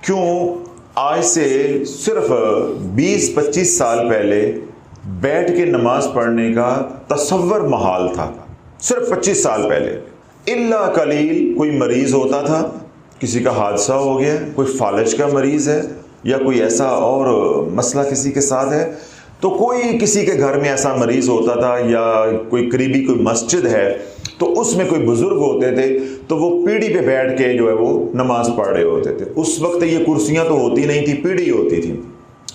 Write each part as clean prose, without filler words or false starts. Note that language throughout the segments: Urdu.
کیوں آج سے صرف 20-25 سال پہلے بیٹھ کے نماز پڑھنے کا تصور محال تھا، صرف 25 سال پہلے۔ الا قلیل کوئی مریض ہوتا تھا، کسی کا حادثہ ہو گیا، کوئی فالج کا مریض ہے یا کوئی ایسا اور مسئلہ کسی کے ساتھ ہے، تو کوئی کسی کے گھر میں ایسا مریض ہوتا تھا یا کوئی قریبی کوئی مسجد ہے تو اس میں کوئی بزرگ ہوتے تھے تو وہ پیڑھی پہ بیٹھ کے جو ہے وہ نماز پڑھ رہے ہوتے تھے۔ اس وقت یہ کرسیاں تو ہوتی نہیں تھی، پیڑھی ہوتی تھی،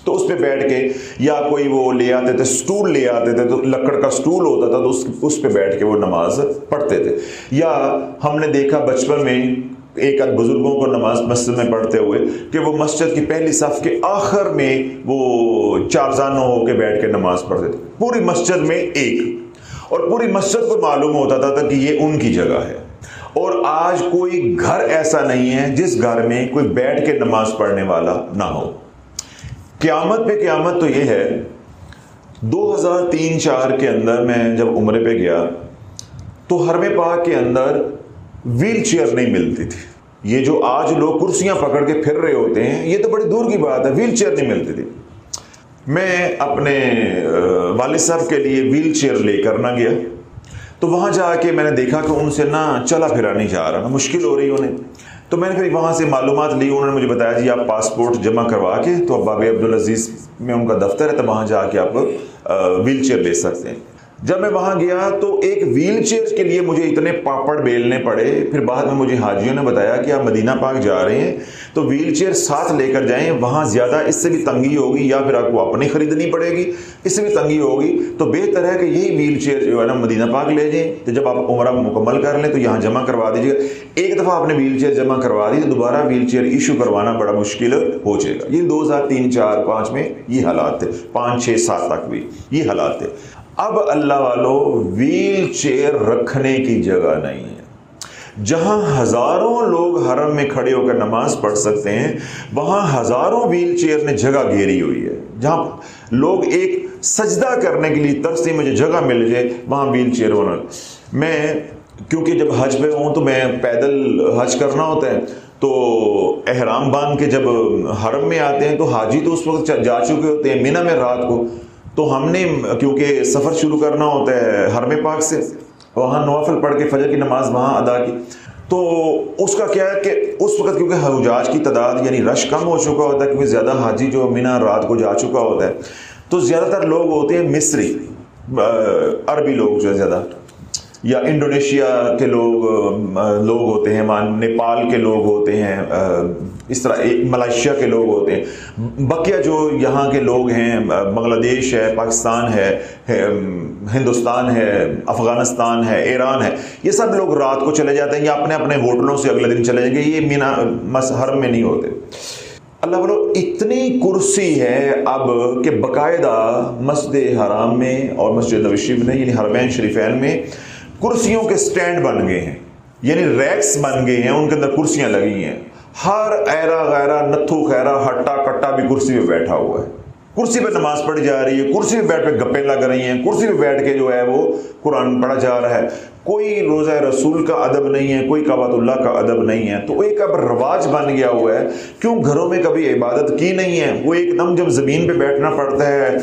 تو اس پہ بیٹھ کے، یا کوئی وہ لے آتے تھے سٹول لے آتے تھے، تو لکڑ کا سٹول ہوتا تھا تو اس پہ بیٹھ کے وہ نماز پڑھتے تھے۔ یا ہم نے دیکھا بچپن میں ایک آدھ بزرگوں کو نماز مسجد میں پڑھتے ہوئے کہ وہ مسجد کی پہلی صف کے آخر میں وہ چارزانوں ہو کے بیٹھ کے نماز پڑھتے تھے، پوری مسجد میں ایک، اور پوری مسجد کو معلوم ہوتا تھا کہ یہ ان کی جگہ ہے۔ اور آج کوئی گھر ایسا نہیں ہے جس گھر میں کوئی بیٹھ کے نماز پڑھنے والا نہ ہو۔ قیامت پہ قیامت تو یہ ہے، 2003-04 کے اندر میں جب عمرے پہ گیا تو حرم پاک کے اندر ویل چیئر نہیں ملتی تھی۔ یہ جو آج لوگ کرسیاں پکڑ کے پھر رہے ہوتے ہیں، یہ تو بڑی دور کی بات ہے، ویل چیئر نہیں ملتی تھی۔ میں اپنے والد صاحب کے لیے ویل چیئر لے کر نہ گیا، تو وہاں جا کے میں نے دیکھا کہ ان سے نہ چلا پھرا نہیں جا رہا، مشکل ہو رہی انہیں۔ تو میں نے پھر وہاں سے معلومات لی، انہوں نے مجھے بتایا جی آپ پاسپورٹ جمع کروا کے، تو باب عبدالعزیز میں ان کا دفتر ہے، تو وہاں جا کے آپ ویل چیئر لے سکتے ہیں۔ جب میں وہاں گیا تو ایک ویل چیئر کے لیے مجھے اتنے پاپڑ بیلنے پڑے۔ پھر بعد میں مجھے حاجیوں نے بتایا کہ آپ مدینہ پاک جا رہے ہیں تو ویل چیئر ساتھ لے کر جائیں، وہاں زیادہ اس سے بھی تنگی ہوگی یا پھر آپ کو اپنی خریدنی پڑے گی، اس سے بھی تنگی ہوگی، تو بہتر ہے کہ یہی ویل چیئر جو ہے نا مدینہ پاک لے جائیں، تو جب آپ عمرہ مکمل کر لیں تو یہاں جمع کروا دیجیے گا۔ ایک دفعہ آپ نے ویل چیئر جمع کروا دی تو دوبارہ ویل چیئر ایشو کروانا بڑا مشکل ہو جائے گا۔ یہ 2003-04-05 میں یہ حالات تھے، 5-6-7 تک بھی یہ حالات تھے۔ اب اللہ والو ویل چیئر رکھنے کی جگہ نہیں ہے۔ جہاں ہزاروں لوگ حرم میں کھڑے ہو کر نماز پڑھ سکتے ہیں، وہاں ہزاروں ویل چیئر نے جگہ گھیری ہوئی ہے۔ جہاں لوگ ایک سجدہ کرنے کے لیے ترستے مجھے جگہ مل جائے، وہاں ویل چیئر ہونا۔ میں کیونکہ جب حج پہ ہوں تو میں پیدل حج کرنا ہوتا ہے، تو احرام باندھ کے جب حرم میں آتے ہیں تو حاجی تو اس وقت جا چکے ہوتے ہیں مینا میں رات کو، تو ہم نے کیونکہ سفر شروع کرنا ہوتا ہے حرم پاک سے، وہاں نوافل پڑھ کے فجر کی نماز وہاں ادا کی، تو اس کا کیا ہے کہ اس وقت کیونکہ حجاج کی تعداد یعنی رش کم ہو چکا ہوتا ہے، کیونکہ زیادہ حاجی جو مینا رات کو جا چکا ہوتا ہے، تو زیادہ تر لوگ ہوتے ہیں مصری، عربی لوگ جو ہے زیادہ، یا انڈونیشیا کے لوگ ہوتے ہیں، نیپال کے لوگ ہوتے ہیں، اس طرح ملائیشیا کے لوگ ہوتے ہیں۔ بقیہ جو یہاں کے لوگ ہیں، بنگلہ دیش ہے، پاکستان ہے، ہندوستان ہے، افغانستان ہے، ایران ہے، یہ سب لوگ رات کو چلے جاتے ہیں یا اپنے اپنے ہوٹلوں سے اگلے دن چلے جائیں گے، یہ مینا حرم میں نہیں ہوتے۔ اللہ بولو اتنی کرسی ہے اب کہ باقاعدہ مسجد حرام میں اور مسجد نبوی شریف میں یعنی حرمین شریفین میں کرسیوں کے سٹینڈ بن گئے ہیں، یعنی ریکس بن گئے ہیں، ان کے اندر کرسیاں لگی ہیں۔ ہر ایرا غیرہ نتھو خیرہ ہٹا کٹا بھی کرسی پہ بیٹھا ہوا ہے، کرسی پہ نماز پڑھی جا رہی ہے، کرسی پہ بیٹھ کے گپیں لگ رہی ہیں، کرسی پہ بیٹھ کے جو ہے وہ قرآن پڑھا جا رہا ہے۔ کوئی روزہ رسول کا ادب نہیں ہے، کوئی کعبۃ اللہ کا ادب نہیں ہے، تو ایک اب رواج بن گیا ہوا ہے۔ کیوں گھروں میں کبھی عبادت کی نہیں ہے، وہ ایک دم جب زمین پہ بیٹھنا پڑتا ہے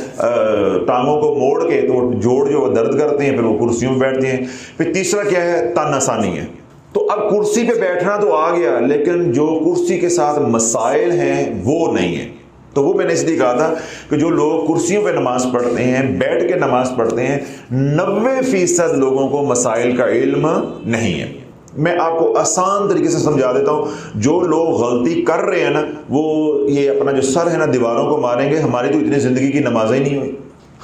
ٹانگوں کو موڑ کے تو جوڑ جو درد کرتے ہیں، پھر وہ کرسیوں پہ بیٹھتے ہیں۔ پھر تیسرا کیا ہے، تن آسانی ہے، تو اب کرسی پہ بیٹھنا تو آ گیا، لیکن جو کرسی کے ساتھ مسائل ہیں وہ نہیں ہیں۔ تو وہ میں نے اس لیے کہا تھا کہ جو لوگ کرسیوں پہ نماز پڑھتے ہیں، بیٹھ کے نماز پڑھتے ہیں، 90% لوگوں کو مسائل کا علم نہیں ہے۔ میں آپ کو آسان طریقے سے سمجھا دیتا ہوں، جو لوگ غلطی کر رہے ہیں نا، وہ یہ اپنا جو سر ہے نا دیواروں کو ماریں گے، ہماری تو اتنی زندگی کی نمازیں نہیں ہوئی،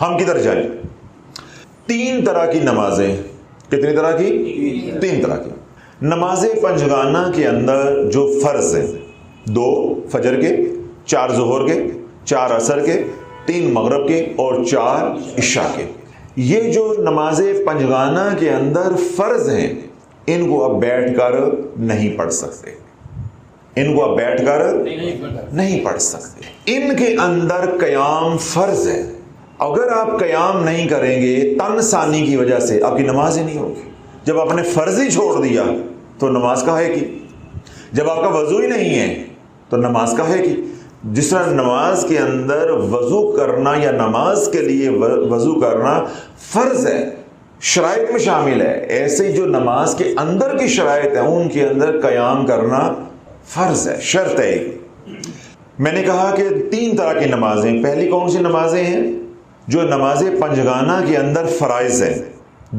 ہم کدھر جائیں؟ 3 طرح کی نمازیں، کتنی طرح کی؟ 3 طرح کی نماز پنجگانہ کے اندر جو فرض ہیں، 2 فجر کے، 4 ظہر کے، 4 عصر کے، 3 مغرب کے اور 4 عشاء کے، یہ جو نماز پنجگانہ کے اندر فرض ہیں، ان کو اب بیٹھ کر نہیں پڑھ سکتے، ان کو اب بیٹھ کر نہیں پڑھ سکتے۔ ان کے اندر قیام فرض ہے، اگر آپ قیام نہیں کریں گے تن ثانی کی وجہ سے آپ کی نماز ہی نہیں ہوگی۔ جب آپ نے فرض ہی چھوڑ دیا تو نماز کا ہے کی؟ جب آپ کا وضو ہی نہیں ہے تو نماز کاہے کی؟ جس طرح نماز کے اندر وضو کرنا یا نماز کے لیے وضو کرنا فرض ہے، شرائط میں شامل ہے، ایسے ہی جو نماز کے اندر کی شرائط ہیں ان کے اندر قیام کرنا فرض ہے، شرط ہے۔ میں نے کہا کہ 3 طرح کی نمازیں، پہلی کون سی نمازیں ہیں؟ جو نماز پنجگانہ کے اندر فرائض ہیں،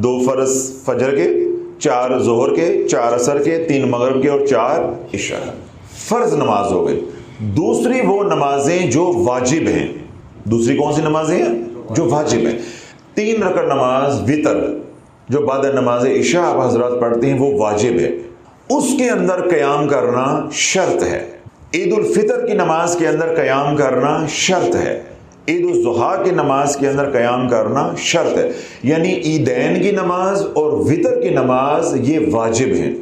2 فرض فجر کے، 4 ظہر کے، 4 عصر کے، 3 مغرب کے اور 4 عشاء، فرض نماز ہو گئی۔ دوسری وہ نمازیں جو واجب ہیں، دوسری کون سی نمازیں ہیں؟ جو واجب ہیں۔ 3 رکعت نماز وتر جو بعد نماز عشاء آپ حضرات پڑھتے ہیں وہ واجب ہے، اس کے اندر قیام کرنا شرط ہے۔ عید الفطر کی نماز کے اندر قیام کرنا شرط ہے، عید الضحیٰ کی نماز کے اندر قیام کرنا شرط ہے، یعنی عیدین کی نماز اور وتر کی نماز یہ واجب ہیں۔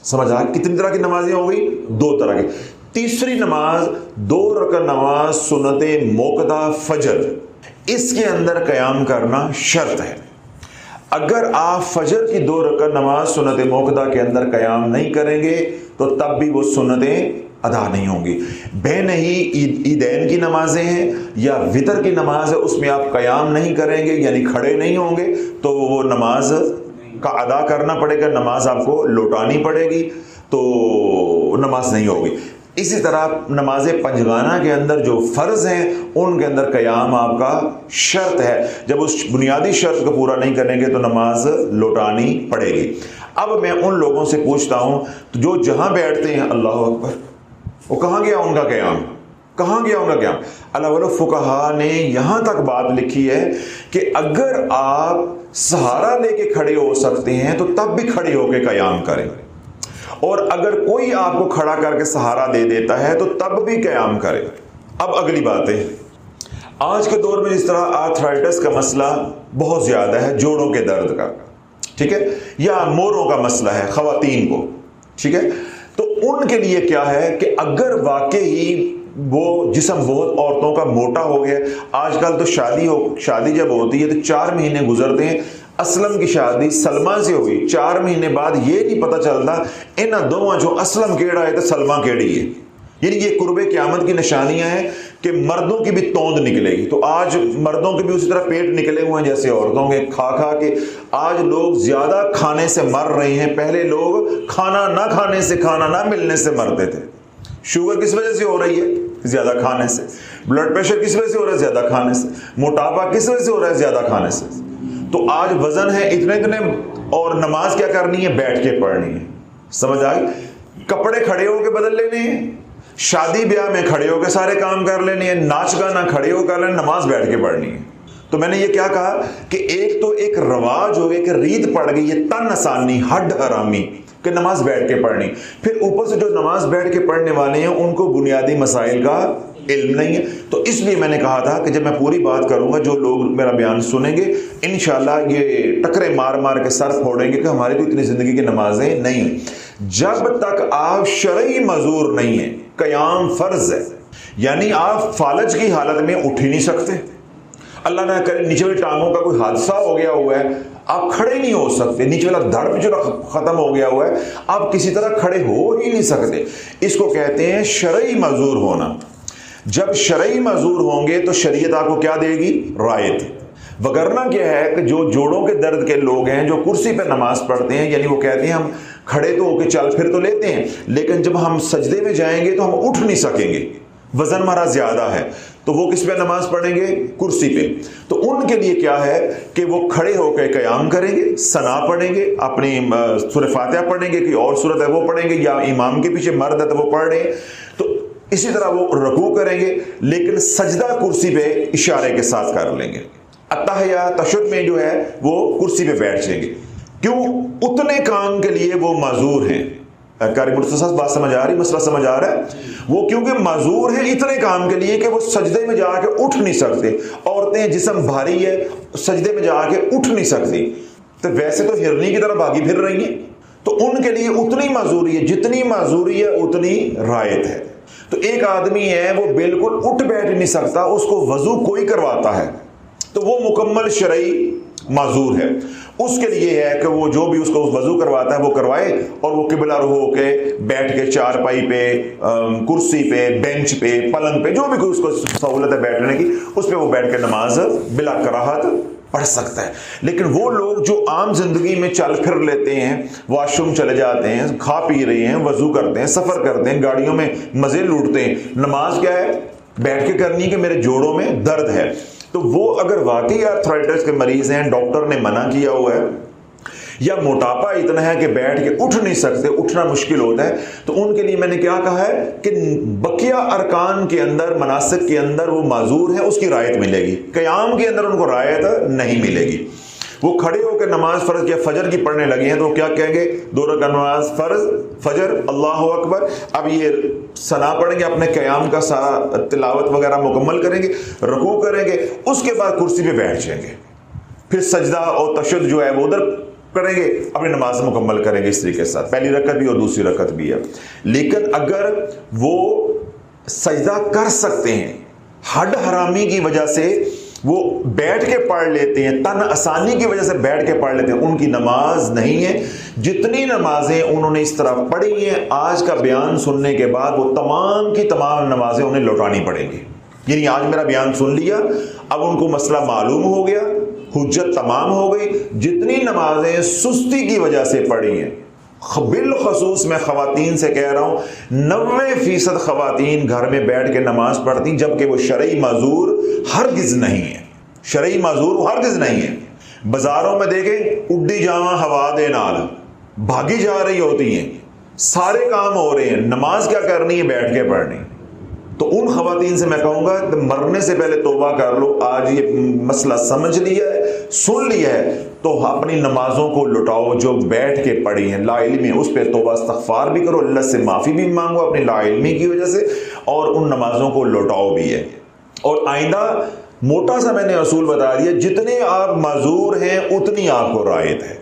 سمجھ آئے؟ کتنی طرح کی نمازیں ہو گئی؟ 2 طرح کی۔ تیسری نماز 2 رکعت نماز سنت موقدہ فجر، اس کے اندر قیام کرنا شرط ہے۔ اگر آپ فجر کی 2 رکعت نماز سنت موقدہ کے اندر قیام نہیں کریں گے تو تب بھی وہ سنتیں ادا نہیں ہوں گی۔ بے نہیں عیدین کی نمازیں ہیں یا وتر کی نماز ہے، اس میں آپ قیام نہیں کریں گے یعنی کھڑے نہیں ہوں گے تو وہ نماز کا ادا کرنا پڑے گا، نماز آپ کو لوٹانی پڑے گی، تو نماز نہیں ہوگی۔ اسی طرح نماز پنجگانہ کے اندر جو فرض ہیں ان کے اندر قیام آپ کا شرط ہے، جب اس بنیادی شرط کو پورا نہیں کریں گے تو نماز لوٹانی پڑے گی۔ اب میں ان لوگوں سے پوچھتا ہوں جو جہاں بیٹھتے ہیں، اللہ اکبر، وہ کہاں گیا ان کا قیام؟ کہاں گیا ان کا قیام؟ اللہ فقہا نے یہاں تک بات لکھی ہے کہ اگر آپ سہارا لے کے کھڑے ہو سکتے ہیں تو تب بھی کھڑے ہو کے قیام کریں، اور اگر کوئی آپ کو کھڑا کر کے سہارا دے دیتا ہے تو تب بھی قیام کرے۔ اب اگلی بات ہے، آج کے دور میں جس طرح آرتھرائٹس کا مسئلہ بہت زیادہ ہے، جوڑوں کے درد کا، ٹھیک ہے، یا موروں کا مسئلہ ہے خواتین کو، ٹھیک ہے، تو ان کے لیے کیا ہے کہ اگر واقعی وہ جسم بہت عورتوں کا موٹا ہو گیا، آج کل تو شادی جب ہوتی ہے تو 4 مہینے گزرتے ہیں، اسلم کی شادی سلمہ سے ہوئی، 4 مہینے بعد یہ نہیں پتہ چلتا انہاں دوواں جو اسلم کیڑا ہے تو سلمہ کیڑی ہے، یعنی یہ قرب قیامت کی نشانیاں ہیں کہ مردوں کی بھی توند نکلے گی۔ تو آج مردوں کے بھی اسی طرح پیٹ نکلے ہوئے ہیں جیسے عورتوں کے، کھا کھا کے آج لوگ زیادہ کھانے سے مر رہے ہیں، پہلے لوگ کھانا نہ کھانے سے، کھانا نہ ملنے سے مرتے تھے۔ شوگر کس وجہ سے ہو رہی ہے؟ زیادہ کھانے سے۔ بلڈ پریشر کس وجہ سے ہو رہا ہے؟ زیادہ کھانے سے۔ موٹاپا کس وجہ سے ہو رہا ہے؟ زیادہ کھانے سے۔ تو آج وزن ہے اتنے، اور نماز کیا کرنی ہے؟ بیٹھ کے پڑھنی ہے۔ سمجھ آئی؟ کپڑے کھڑے ہو کے بدل لینے ہیں، شادی بیاہ میں کھڑے ہو کے سارے کام کر لینے ہیں، ناچ گانا کھڑے ہو کر لینا، نماز بیٹھ کے پڑھنی ہے۔ تو میں نے یہ کیا کہا کہ ایک رواج ہو گیا کہ ریت پڑ گئی ہے، تن آسانی، ہڈ حرامی، کہ نماز بیٹھ کے پڑھنی، پھر اوپر سے جو نماز بیٹھ کے پڑھنے والے ہیں ان کو بنیادی مسائل کا علم نہیں ہے۔ تو اس لیے میں نے کہا تھا کہ جب میں پوری بات کروں گا جو لوگ میرا بیان سنیں گے انشاءاللہ یہ ٹکرے مار مار کے سر پھوڑیں گے کہ ہماری تو اتنی زندگی کی نمازیں نہیں ہیں۔ جب تک آپ شرعی معذور نہیں ہیں، قیام فرض ہے، یعنی آپ فالج کی حالت میں اٹھ ہی نہیں سکتے، اللہ نہ کرے نیچے والی ٹانگوں کا کوئی حادثہ ہو گیا ہوا ہے، آپ کھڑے نہیں ہو سکتے، نیچے والا دھڑ جو ختم ہو گیا ہوا ہے، آپ کسی طرح کھڑے ہو ہی نہیں سکتے، اس کو کہتے ہیں شرعی معذور ہونا۔ جب شرعی معذور ہوں گے تو شریعت آپ کو کیا دے گی؟ رعایت۔ وگرنہ کیا ہے کہ جو جوڑوں کے درد کے لوگ ہیں جو کرسی پہ نماز پڑھتے ہیں، یعنی وہ کہتے ہیں ہم کھڑے تو ہو کے چل پھر تو لیتے ہیں لیکن جب ہم سجدے میں جائیں گے تو ہم اٹھ نہیں سکیں گے، وزن ہمارا زیادہ ہے، تو وہ کس پہ نماز پڑھیں گے؟ کرسی پہ۔ تو ان کے لیے کیا ہے کہ وہ کھڑے ہو کے قیام کریں گے، ثنا پڑھیں گے، اپنی سورہ فاتحہ پڑھیں گے، کوئی اور سورت ہے وہ پڑھیں گے، یا امام کے پیچھے مرد ہے تو وہ پڑھ رہے ہیں، تو اسی طرح وہ رکوع کریں گے لیکن سجدہ کرسی پہ اشارے کے ساتھ کر لیں گے۔ اتحیہ تشہد میں جو ہے وہ کرسی پہ بیٹھ جائیں گے، کیوں؟ اتنے کام کے لیے وہ معذور ہیں۔ قاری مرتضیٰ بات سمجھ آ رہی، مسئلہ سمجھ آ رہا ہے؟ وہ کیونکہ معذور ہیں اتنے کام کے لیے کہ وہ سجدے میں جا کے اٹھ نہیں سکتے، عورتیں جسم بھاری ہے سجدے میں جا کے اٹھ نہیں سکتی، تو ویسے تو ہرنی کی طرح بھاگی پھر رہی ہیں، تو ان کے لیے اتنی معذوری ہے، جتنی معذوری ہے اتنی رعایت ہے۔ تو ایک آدمی ہے وہ بالکل اٹھ بیٹھ نہیں سکتا، اس کو وضو کوئی کرواتا ہے تو وہ مکمل شرعی معذور ہے۔ اس کے لیے ہے کہ وہ جو بھی اس کو وضو کرواتا ہے وہ کروائے اور وہ قبلہ رخ ہو کے بیٹھ کے چارپائی پہ، کرسی پہ، بینچ پہ، پلنگ پہ، جو بھی کوئی اس کو سہولت ہے بیٹھنے کی، اس پہ وہ بیٹھ کے نماز بلا کراہت پڑھ سکتا ہے۔ لیکن وہ لوگ جو عام زندگی میں چل پھر لیتے ہیں، واش روم چلے جاتے ہیں، کھا پی رہے ہیں، وضو کرتے ہیں، سفر کرتے ہیں، گاڑیوں میں مزے لوٹتے ہیں، نماز کیا ہے؟ بیٹھ کے کرنی کہ میرے جوڑوں میں درد ہے، تو وہ اگر واقعی آرتھرائٹس کے مریض ہیں، ڈاکٹر نے منع کیا ہوا ہے، یا موٹاپا اتنا ہے کہ بیٹھ کے اٹھ نہیں سکتے، اٹھنا مشکل ہوتا ہے، تو ان کے لیے میں نے کیا کہا ہے کہ بقیہ ارکان کے اندر، مناسک کے اندر وہ معذور ہیں، اس کی رعایت ملے گی، قیام کے اندر ان کو رعایت نہیں ملے گی۔ وہ کھڑے ہو کے نماز فرض یا فجر کی پڑھنے لگے ہیں تو کیا کہیں گے؟ 2 رکعت نماز فرض فجر، اللہ اکبر، اب یہ ثنا پڑھیں گے، اپنے قیام کا سارا تلاوت وغیرہ مکمل کریں گے، رکوع کریں گے، اس کے بعد کرسی پہ بیٹھ جائیں گے، پھر سجدہ اور تشہد جو ہے وہ ادھر کریں گے، اپنی نماز مکمل کریں گے اس طریقے سے، پہلی رکعت بھی اور دوسری رکعت بھی ہے۔ لیکن اگر وہ سجدہ کر سکتے ہیں، ہڈ حرامی کی وجہ سے وہ بیٹھ کے پڑھ لیتے ہیں، تن آسانی کی وجہ سے بیٹھ کے پڑھ لیتے ہیں، ان کی نماز نہیں ہے۔ جتنی نمازیں انہوں نے اس طرح پڑھی ہیں، آج کا بیان سننے کے بعد وہ تمام کی تمام نمازیں انہیں لوٹانی پڑیں گی۔ یعنی آج میرا بیان سن لیا، اب ان کو مسئلہ معلوم ہو گیا، حجت تمام ہو گئی، جتنی نمازیں سستی کی وجہ سے پڑھی ہیں، بالخصوص میں خواتین سے کہہ رہا ہوں، 90% خواتین گھر میں بیٹھ کے نماز پڑھتی جبکہ وہ شرعی معذور ہرگز نہیں ہے، شرعی معذور ہرگز نہیں ہے۔ بازاروں میں دیکھیں، اڈی جاواں ہوا دے نال بھاگی جا رہی ہوتی ہیں، سارے کام ہو رہے ہیں، نماز کیا کرنی ہے؟ بیٹھ کے پڑھنی۔ تو ان خواتین سے میں کہوں گا مرنے سے پہلے توبہ کر لو، آج یہ مسئلہ سمجھ لیا ہے، سن لیا ہے، تو اپنی نمازوں کو لٹاؤ جو بیٹھ کے پڑھی ہیں، لا علمی، اس پہ توبہ استغفار بھی کرو، اللہ سے معافی بھی مانگو اپنی لا علمی کی وجہ سے، اور ان نمازوں کو لٹاؤ بھی ہے۔ اور آئندہ موٹا سا میں نے اصول بتا دیا، جتنے آپ معذور ہیں اتنی آپ کو رعایت ہے،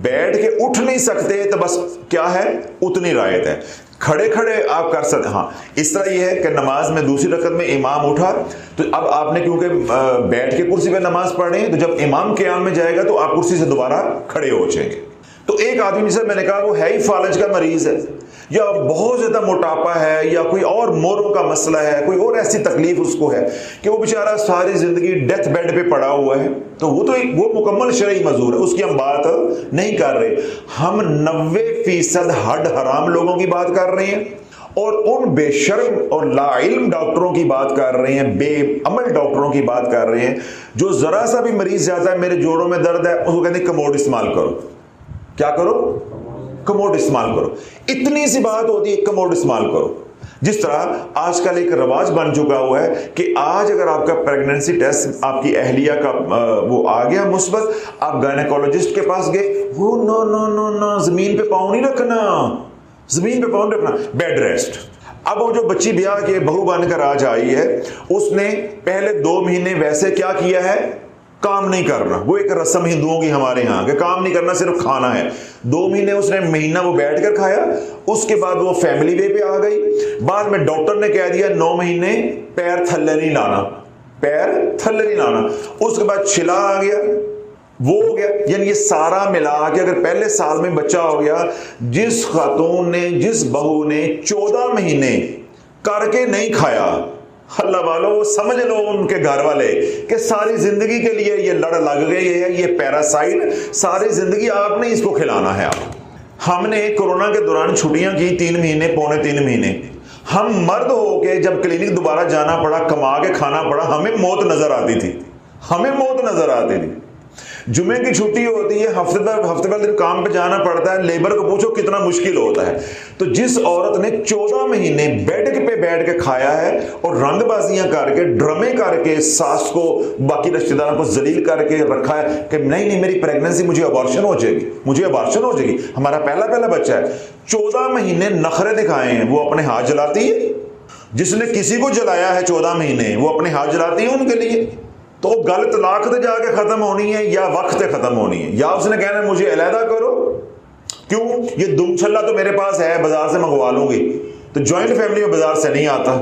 بیٹھ کے اٹھ نہیں سکتے تو بس کیا ہے؟ اتنی رعایت ہے، کھڑے کھڑے آپ کر سکتے۔ ہاں اس طرح یہ ہے کہ نماز میں دوسری رکعت میں امام اٹھا تو اب آپ نے کیونکہ بیٹھ کے کرسی پہ نماز پڑھیں، تو جب امام قیام میں جائے گا تو آپ کرسی سے دوبارہ کھڑے ہو جائیں گے۔ تو ایک آدمی جسے میں نے کہا وہ ہے ہی فالج کا مریض ہے، یا بہت زیادہ موٹاپا ہے، یا کوئی اور موروں کا مسئلہ ہے، کوئی اور ایسی تکلیف اس کو ہے کہ وہ بیچارہ ساری زندگی ڈیتھ بیڈ پہ پڑا ہوا ہے، تو وہ مکمل شرعی معذور ہے، اس کی ہم بات نہیں کر رہے، ہم 90% ہڈ حرام لوگوں کی بات کر رہے ہیں، اور ان بے شرم اور لا علم ڈاکٹروں کی بات کر رہے ہیں، بے عمل ڈاکٹروں کی بات کر رہے ہیں، جو ذرا سا بھی مریض جاتا ہے میرے جوڑوں میں درد ہے، اس کو کہتے ہیں کموڈ استعمال کرو۔ کیا کرو؟ کموڈ استعمال کرو۔ اتنی سی بات ہوتی ہے، کموڈ استعمال کرو۔ جس طرح آج کل ایک رواج بن چکا ہوا ہے کہ آج اگر آپ کا پریگننسی ٹیسٹ، آپ کی اہلیہ کا وہ آ گیا مثبت، آپ گائنیکولوجسٹ کے پاس گئے، وہ نو نو نو نو، زمین پہ پاؤں نہیں رکھنا، زمین پہ پاؤں نہیں رکھنا، بیڈ ریسٹ۔ اب وہ جو بچی بیاہ کے بہو بن کر آج آئی ہے، اس نے پہلے 2 مہینے ویسے کیا کیا ہے؟ کام نہیں کرنا۔ وہ ایک رسم ہندوؤں کی ہمارے ہاں کہ کام نہیں کرنا، صرف کھانا ہے۔ 2 مہینے اس نے مہینہ وہ بیٹھ کر کھایا، اس کے بعد وہ فیملی وے پہ آ گئی، بعد میں ڈاکٹر نے کہہ دیا 9 مہینے پیر تھلے نہیں لانا، پیر تھلے نہیں لانا، اس کے بعد چھلا آ گیا، وہ ہو گیا۔ یعنی یہ سارا ملا کے اگر پہلے سال میں بچہ ہو گیا، جس خاتون نے، جس بہو نے 14 مہینے کر کے نہیں کھایا، اللہ والو سمجھ لو ان کے گھر والے کہ ساری زندگی کے لیے یہ لڑ لگ گئی ہے، یہ پیراسائٹ ساری زندگی آپ نے اس کو کھلانا ہے۔ آپ ہم نے کورونا کے دوران چھٹیاں کی 3 مہینے، پونے 3 مہینے، ہم مرد ہو کے جب کلینک دوبارہ جانا پڑا، کما کے کھانا پڑا، ہمیں موت نظر آتی تھی، ہمیں موت نظر آتی تھی۔ جمعے کی چھٹی ہوتی ہے، ہفتے پر دن کام پہ جانا پڑتا ہے، لیبر کو پوچھو کتنا مشکل ہوتا ہے۔ تو جس عورت نے 14 مہینے بیڈ پہ بیٹھ کے کھایا ہے اور رنگ بازیاں کر کے، ڈرامے کر کے، ساس کو، باقی رشتہ داروں کو ذلیل کر کے رکھا ہے کہ نہیں میری پریگننسی، مجھے ابارشن ہو جائے گی، مجھے ابارشن ہو جائے گی، ہمارا پہلا بچہ ہے، 14 مہینے نخرے دکھائے ہیں، وہ اپنے ہاتھ جلاتی ہے۔ جس نے کسی کو جلایا ہے 14 مہینے، وہ اپنے ہاتھ جلاتی ہے ان کے لیے۔ تو گل طلاق تے جا کے ختم ہونی ہے یا وقت تے ختم ہونی ہے، یا اس نے کہنا ہے مجھے علیحدہ کرو، کیوں؟ یہ دم چھلا تو میرے پاس ہے، بازار سے منگوا لوں گی۔ تو جوائنٹ فیملی میں بازار سے نہیں آتا،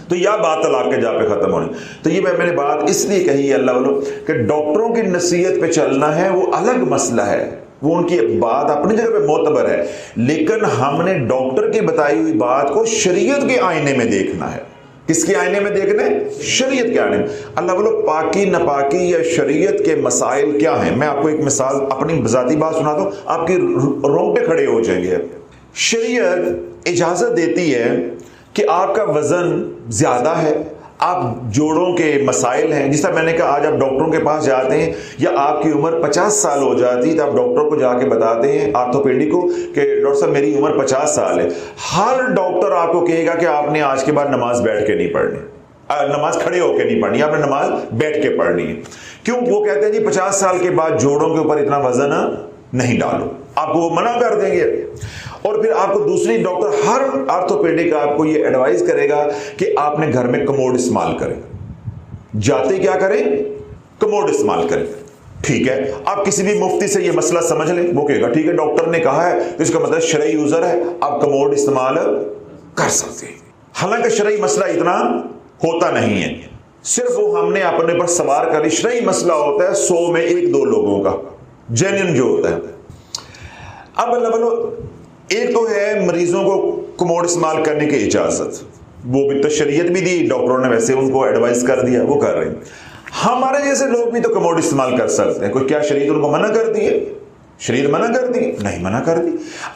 تو یا بات طلاق کے جا پہ ختم ہونی. تو یہ میں نے بات اس لیے کہی ہے اللہ والوں کہ ڈاکٹروں کی نصیحت پہ چلنا ہے وہ الگ مسئلہ ہے, وہ ان کی بات اپنی جگہ پہ معتبر ہے, لیکن ہم نے ڈاکٹر کی بتائی ہوئی بات کو شریعت کے آئینے میں دیکھنا ہے. کس کے آئینے میں دیکھنا ہے؟ شریعت کے آئینے میں. اللہ بولو پاکی نپاکی یا شریعت کے مسائل کیا ہیں. میں آپ کو ایک مثال اپنی ذاتی بات سناتا ہوں, آپ کی رونگٹے کھڑے ہو جائیں گے. شریعت اجازت دیتی ہے کہ آپ کا وزن زیادہ ہے, آپ جوڑوں کے مسائل ہیں, جس طرح میں نے کہا آج آپ ڈاکٹروں کے پاس جاتے ہیں یا آپ کی عمر 50 سال ہو جاتی تو آپ ڈاکٹر کو جا کے بتاتے ہیں آرتھوپیڈی کو کہ ڈاکٹر صاحب میری عمر 50 سال ہے. ہر ڈاکٹر آپ کو کہے گا کہ آپ نے آج کے بعد نماز بیٹھ کے نہیں پڑھنی, نماز کھڑے ہو کے نہیں پڑھنی, آپ نے نماز بیٹھ کے پڑھنی ہے. کیوں؟ وہ کہتے ہیں جی 50 سال کے بعد جوڑوں کے اوپر اتنا وزن نہیں ڈالو, آپ کو وہ منع کر دیں گے. اور پھر آپ کو دوسری ڈاکٹر ہر آرتھوپیڈک آپ کو یہ ایڈوائز کرے گا کہ آپ نے گھر میں کموڈ استعمال کریں, جاتے کیا کریں؟ کموڈ استعمال کریں. ٹھیک ہے, آپ کسی بھی مفتی سے یہ مسئلہ سمجھ لیں, وہ کہے گا ٹھیک ہے ڈاکٹر نے کہا ہے تو اس کا مطلب شرعی عذر ہے, آپ کموڈ استعمال کر سکتے ہیں. حالانکہ شرعی مسئلہ اتنا ہوتا نہیں ہے, صرف وہ ہم نے اپنے پر سوار کر لی. شرعی مسئلہ ہوتا ہے 100 میں 1-2 لوگوں کا جینین جو ہوتا ہے. اب اللہ بولو ایک تو ہے مریضوں کو کموڈ استعمال کرنے کی اجازت, وہ بھی تو شریعت بھی دی, ڈاکٹروں نے ویسے ان کو ایڈوائز کر دیا, وہ کر رہے ہیں. ہمارے جیسے لوگ بھی تو کموڈ استعمال کر سکتے ہیں. کوئی کیا شریعت ان کو منع کر دی ہے؟ شریعت منع کر دی؟ نہیں منع کر دی.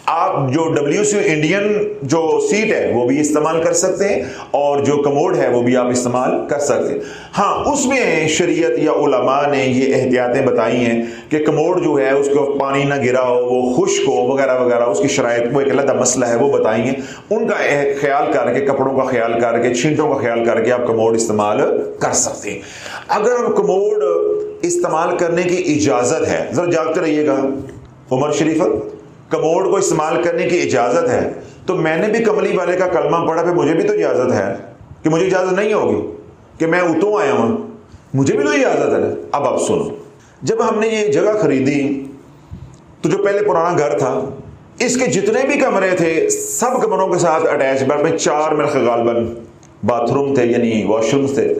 آپ جو WCO انڈین جو سیٹ ہے وہ بھی استعمال کر سکتے ہیں, اور جو کموڈ ہے وہ بھی آپ استعمال کر سکتے ہیں. ہاں اس میں شریعت یا علماء نے یہ احتیاطیں بتائی ہیں کہ کموڈ جو ہے اس کو پانی نہ گرا ہو, وہ خشک ہو وغیرہ وغیرہ, اس کی شرائط وہ ایک علیحدہ مسئلہ ہے, وہ بتائی ہیں. ان کا خیال کر کے, کپڑوں کا خیال کر کے, چھینٹوں کا خیال کر کے آپ کموڈ استعمال کر سکتے ہیں. اگر آپ کموڈ استعمال کرنے کی اجازت ہے, ذرا جاگتے رہیے گا عمر شریف, کموڈ کو استعمال کرنے کی اجازت ہے تو میں نے بھی کملی والے کا کلمہ پڑھا, پھر مجھے بھی تو اجازت ہے کہ مجھے اجازت نہیں ہوگی کہ میں اتوں آیا ہوں, مجھے بھی تو اجازت ہے. اب آپ سنو, جب ہم نے یہ جگہ خریدی تو جو پہلے پرانا گھر تھا اس کے جتنے بھی کمرے تھے سب کمروں کے ساتھ اٹیچ بیڈ میں 4 میرے غالباً باتھ روم تھے, یعنی واش رومز تھے.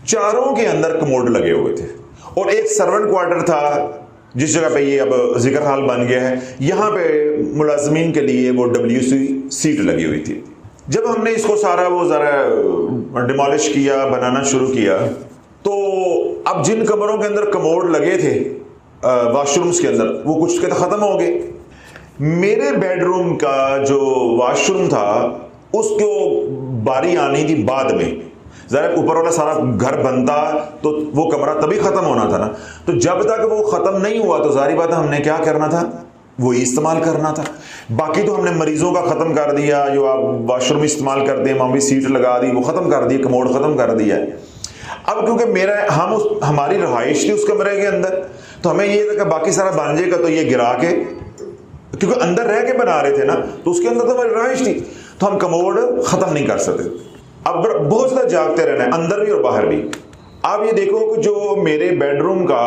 چاروں کے اندر کموڈ لگے ہوئے تھے, اور ایک سرونٹ کوارٹر تھا جس جگہ پہ یہ اب ذکر حال بن گیا ہے, یہاں پہ ملازمین کے لیے وہ WC سیٹ لگی ہوئی تھی. جب ہم نے اس کو سارا وہ ذرا ڈیمالش کیا, بنانا شروع کیا, تو اب جن کمروں کے اندر کموڈ لگے تھے واش رومز کے اندر وہ کچھ کے تو ختم ہو گئے. میرے بیڈ روم کا جو واش روم تھا اس کو باری آنی تھی بعد میں, ذرا اوپر والا سارا گھر بنتا تو وہ کمرہ تبھی ختم ہونا تھا نا. تو جب تک وہ ختم نہیں ہوا تو ظاہری بات ہے ہم نے کیا کرنا تھا, وہی استعمال کرنا تھا. باقی تو ہم نے مریضوں کا ختم کر دیا, جو آپ واش روم استعمال کرتے ہیں وہاں بھی سیٹ لگا دی, وہ ختم کر دی, کموڈ ختم کر دیا. اب کیونکہ ہماری رہائش تھی اس کمرے کے اندر, تو ہمیں یہ تھا کہ باقی سارا بن جائے گا تو یہ گرا کے, کیونکہ اندر رہ کے بنا رہے تھے نا, تو اس کے اندر تو ہماری رہائش تھی, تو ہم کموڈ ختم نہیں کر سکتے. اب بہت زیادہ جاگتے رہنا ہے اندر بھی اور باہر بھی. آپ یہ دیکھو کہ جو میرے بیڈ روم کا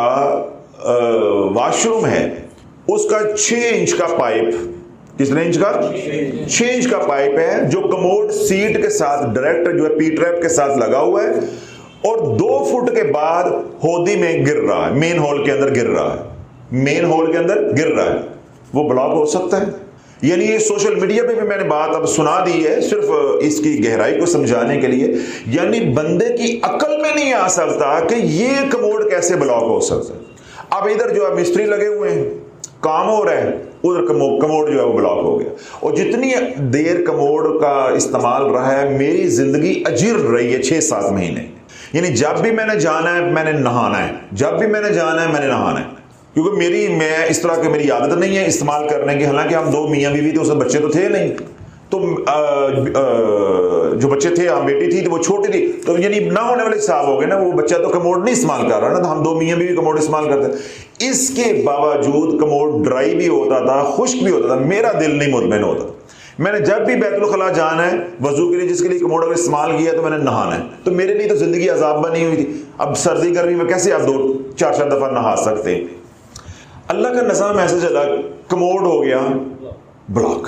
واش روم ہے اس کا 6 انچ کا پائپ, کتنے انچ کا؟ 6 انچ کا پائپ ہے جو کموڈ سیٹ کے ساتھ ڈائریکٹ جو ہے پی ٹریپ کے ساتھ لگا ہوا ہے, اور 2 فٹ کے بعد ہودی میں گر رہا ہے, مین ہول کے اندر گر رہا ہے, مین ہول کے اندر گر رہا ہے. وہ بلاک ہو سکتا ہے. یعنی یہ سوشل میڈیا پہ بھی میں نے بات اب سنا دی ہے صرف اس کی گہرائی کو سمجھانے کے لیے. یعنی بندے کی عقل میں نہیں آ سکتا کہ یہ کموڈ کیسے بلاک ہو سکتا ہے. اب ادھر جو ہے مستری لگے ہوئے ہیں, کام ہو رہا ہے, ادھر کموڈ جو ہے وہ بلاک ہو گیا. اور جتنی دیر کموڈ کا استعمال رہا ہے میری زندگی اجر رہی ہے 6-7 مہینے. یعنی جب بھی میں نے جانا ہے میں نے نہانا ہے, جب بھی میں نے جانا ہے میں نے نہانا ہے, کیونکہ میں اس طرح کی میری عادت نہیں ہے استعمال کرنے کی. حالانکہ ہم 2 میاں بیوی تھے, اس میں بچے تو تھے نہیں, تو جو بچے تھے بیٹی تھی تو وہ چھوٹی تھی, تو یعنی نہ ہونے والے حساب ہو گئے نا, وہ بچہ تو کموڈ نہیں استعمال کر رہا نا, تو ہم 2 میاں بیوی کموڈ استعمال کرتے. اس کے باوجود کموڈ ڈرائی بھی ہوتا تھا, خشک بھی ہوتا تھا, میرا دل نہیں مطمئن ہوتا. میں نے جب بھی بیت الخلاء جانا ہے وضو کے لیے, جس کے لیے کموڈ اگر استعمال کیا تو میں نے نہانا ہے, تو میرے لیے تو زندگی عذاب بنی ہوئی تھی. اب سردی گرمی میں کیسے آپ 2-4 دفعہ نہا سکتے ہیں. اللہ کا نظام ایسے چلا, کموڈ ہو گیا بلاک.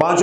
5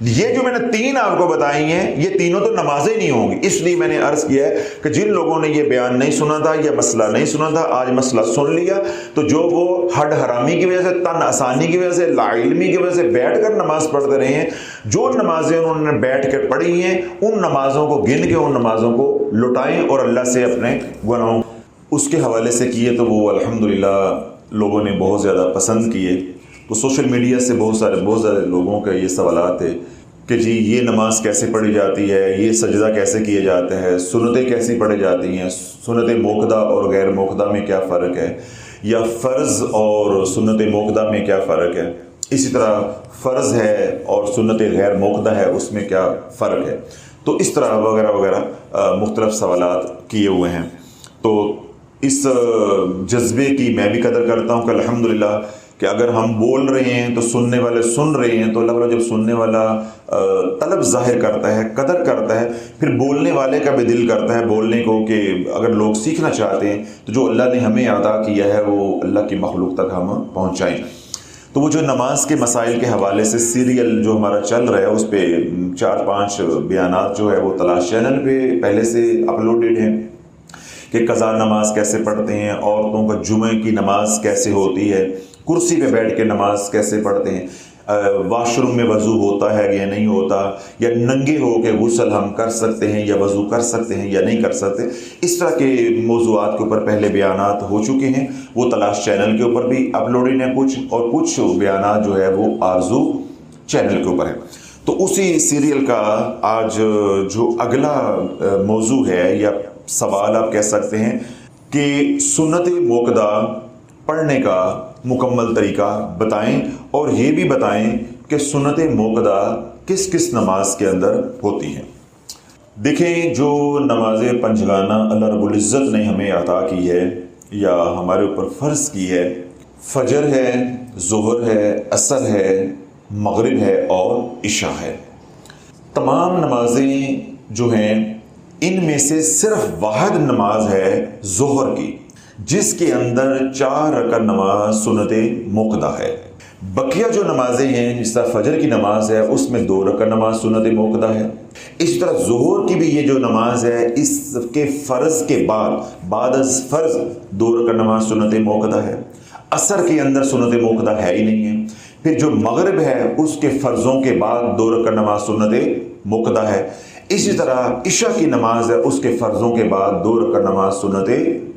یہ جو میں نے 3 آپ کو بتائی ہیں یہ تینوں تو نمازیں نہیں ہوں گی. اس لیے میں نے عرض کیا ہے کہ جن لوگوں نے یہ بیان نہیں سنا تھا یا مسئلہ نہیں سنا تھا آج مسئلہ سن لیا تو جو وہ ہڈ حرامی کی وجہ سے تن آسانی کی وجہ سے لا علمی کی وجہ سے بیٹھ کر نماز پڑھتے رہے ہیں جو نمازیں انہوں نے بیٹھ کر پڑھی ہیں ان نمازوں کو گن کے ان نمازوں کو لٹائیں اور اللہ سے اپنے گناہوں اس کے حوالے سے کیے تو وہ الحمدللہ لوگوں نے بہت زیادہ پسند کیے. تو سوشل میڈیا سے بہت سارے لوگوں کا یہ سوالات ہے کہ جی یہ نماز کیسے پڑھی جاتی ہے, یہ سجدہ کیسے کیا جاتا ہے, سنتیں کیسی پڑھی جاتی ہیں, سنت موقدہ اور غیر موقدہ میں کیا فرق ہے, یا فرض اور سنت موقدہ میں کیا فرق ہے, اسی طرح فرض ہے اور سنت غیر موقدہ ہے اس میں کیا فرق ہے. تو اس طرح وغیرہ وغیرہ مختلف سوالات کیے ہوئے ہیں. تو اس جذبے کی میں بھی قدر کرتا ہوں کہ الحمدللہ کہ اگر ہم بول رہے ہیں تو سننے والے سن رہے ہیں تو اللہ تعالیٰ جب سننے والا طلب ظاہر کرتا ہے قدر کرتا ہے پھر بولنے والے کا بھی دل کرتا ہے بولنے کو کہ اگر لوگ سیکھنا چاہتے ہیں تو جو اللہ نے ہمیں عطا کیا ہے وہ اللہ کی مخلوق تک ہم پہنچائیں. تو وہ جو نماز کے مسائل کے حوالے سے سیریل جو ہمارا چل رہا ہے اس پہ 4-5 بیانات جو ہے وہ تلاش چینل پہ پہلے سے اپلوڈڈ ہیں کہ قضا نماز کیسے پڑھتے ہیں, عورتوں کا جمعہ کی نماز کیسے ہوتی ہے, کرسی پہ بیٹھ کے نماز کیسے پڑھتے ہیں, واش روم میں وضو ہوتا ہے یا نہیں ہوتا, یا ننگے ہو کے غسل ہم کر سکتے ہیں یا وضو کر سکتے ہیں یا نہیں کر سکتے. اس طرح کے موضوعات کے اوپر پہلے بیانات ہو چکے ہیں, وہ تلاش چینل کے اوپر بھی اپلوڈڈ ہیں کچھ, اور کچھ بیانات جو ہے وہ آرزو چینل کے اوپر ہے. تو اسی سیریل کا آج جو اگلا موضوع ہے یا سوال آپ کہہ سکتے ہیں کہ سنت موقدہ پڑھنے کا مکمل طریقہ بتائیں اور یہ بھی بتائیں کہ سنت موقدہ کس کس نماز کے اندر ہوتی ہیں. دیکھیں جو نماز پنجگانہ اللہ رب العزت نے ہمیں عطا کی ہے یا ہمارے اوپر فرض کی ہے, فجر ہے, ظہر ہے, عصر ہے, مغرب ہے اور عشاء ہے. تمام نمازیں جو ہیں ان میں سے صرف واحد نماز ہے ظہر کی جس کے اندر 4 رکعت نماز سنت موقدہ ہے. بقیہ جو نمازیں ہیں جس طرح فجر کی نماز ہے اس میں 2 رکعت نماز سنت موقدہ ہے. اس طرح ظہر کی بھی یہ جو نماز ہے اس کے فرض کے بعد از فرض 2 رکعت نماز سنت موقدہ ہے. عصر کے اندر سنت موقدہ ہے ہی نہیں ہے. پھر جو مغرب ہے اس کے فرضوں کے بعد 2 رکعت نماز سنت موقدہ ہے. اسی طرح عشاء کی نماز ہے اس کے فرضوں کے بعد 2 رکعت نماز سنت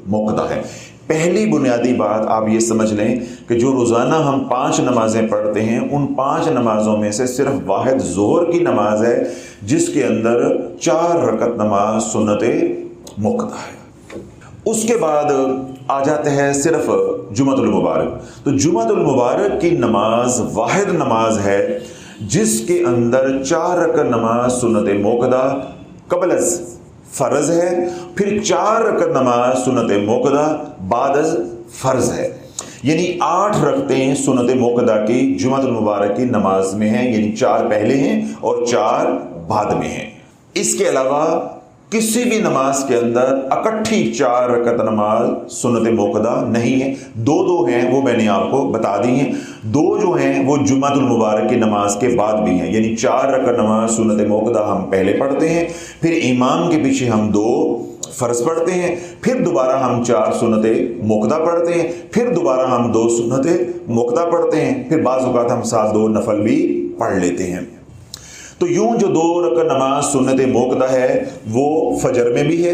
موقدہ ہے. پہلی بنیادی بات آپ یہ سمجھ لیں کہ جو روزانہ ہم 5 نمازیں پڑھتے ہیں ان 5 نمازوں میں سے صرف واحد ظہر کی نماز ہے جس کے اندر 4 رکعت نماز سنت موقدہ ہے. اس کے بعد آ جاتے ہیں صرف جمعۃ المبارک. تو جمعۃ المبارک کی نماز واحد نماز ہے جس کے اندر 4 رکعت نماز سنت موقدہ قبل از فرض ہے, پھر 4 رکعت نماز سنت موقدہ بعد از فرض ہے. یعنی 8 رکعتیں سنت موقدہ کی جمعۃ المبارک کی نماز میں ہیں, یعنی 4 پہلے ہیں اور 4 بعد میں ہیں. اس کے علاوہ کسی بھی نماز کے اندر اکٹھی 4 رکعت نماز سنت موقدہ نہیں ہے. 2 ہیں وہ میں نے آپ کو بتا دی ہیں. 2 جو ہیں وہ جمعۃ المبارک کی نماز کے بعد بھی ہیں, یعنی 4 رکعت نماز سنت موقدہ ہم پہلے پڑھتے ہیں, پھر امام کے پیچھے ہم 2 فرض پڑھتے ہیں, پھر دوبارہ ہم 4 سنت موقدہ پڑھتے ہیں, پھر دوبارہ ہم 2 سنت موقدہ پڑھتے ہیں, پھر بعض اوقات ہم ساتھ 2 نفل بھی پڑھ لیتے ہیں. تو یوں جو 2 رکعت نماز سنت موقدہ ہے وہ فجر میں بھی ہے,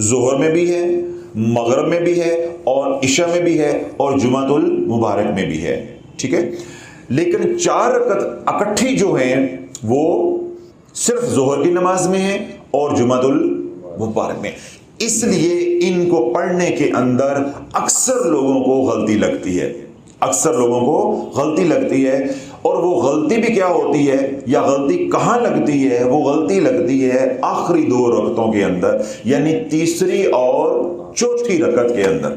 ظہر میں بھی ہے, مغرب میں بھی ہے اور عشاء میں بھی ہے اور جمعۃ المبارک میں بھی ہے. ٹھیک ہے, لیکن 4 رکعت اکٹھی جو ہیں وہ صرف ظہر کی نماز میں ہیں اور جمعۃ المبارک میں. اس لیے ان کو پڑھنے کے اندر اکثر لوگوں کو غلطی لگتی ہے, اور وہ غلطی بھی کیا ہوتی ہے یا غلطی کہاں لگتی ہے؟ وہ غلطی لگتی ہے آخری 2 رکعتوں کے اندر, یعنی تیسری اور چوتھی رکعت کے اندر.